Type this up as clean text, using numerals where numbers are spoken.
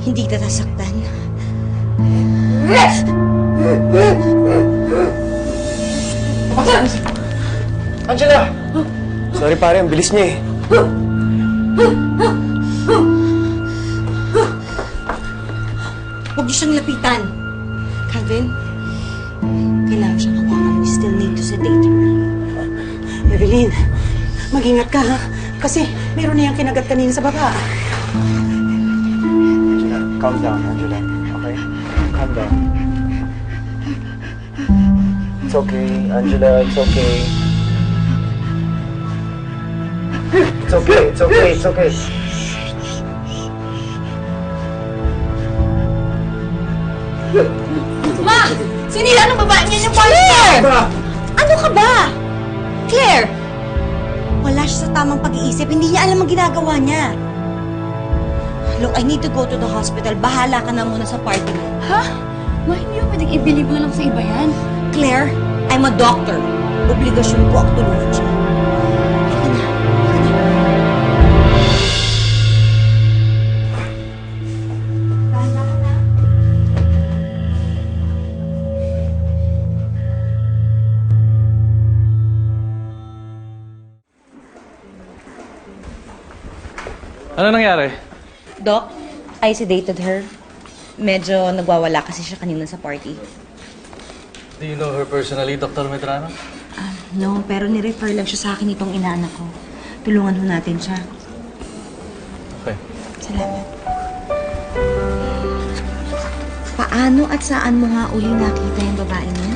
Hindi kita sasaktan. Angela! Sorry pare, ang bilis niya eh. Huwag niyo siyang lapitan. Calvin, kailangan siyang hawakan. We still need to sedate her. Evelyn, mag-ingat ka ha. Kasi meron na yung kinagat kanina sa baba. Angela, calm down, Angela. Okay? Calm down. It's okay, Angela. It's okay. It's okay, it's okay, it's okay. Ma! Sinila ng babae niya yung Claire! Ano ka ba? Claire! Wala siya sa tamang pag-iisip. Hindi niya alam ang ginagawa niya. Look, I need to go to the hospital. Bahala ka na muna sa party mo. Ha? Ma, hindi mo pwedeng i-believe na lang sa iba yan. Claire, I'm a doctor. Obligasyon ko ang tulungan siya. Halika na. Ano nangyari? Doc, I sedated her. Medyo nagwawala kasi siya kanina sa party. Do you know her personally, Dr. Medrano? No, pero ni-refer lang siya sa akin itong inaanak ko. Tulungan ho natin siya. Okay. Salamat. Paano at saan mo nga uli nakita yung babae niya?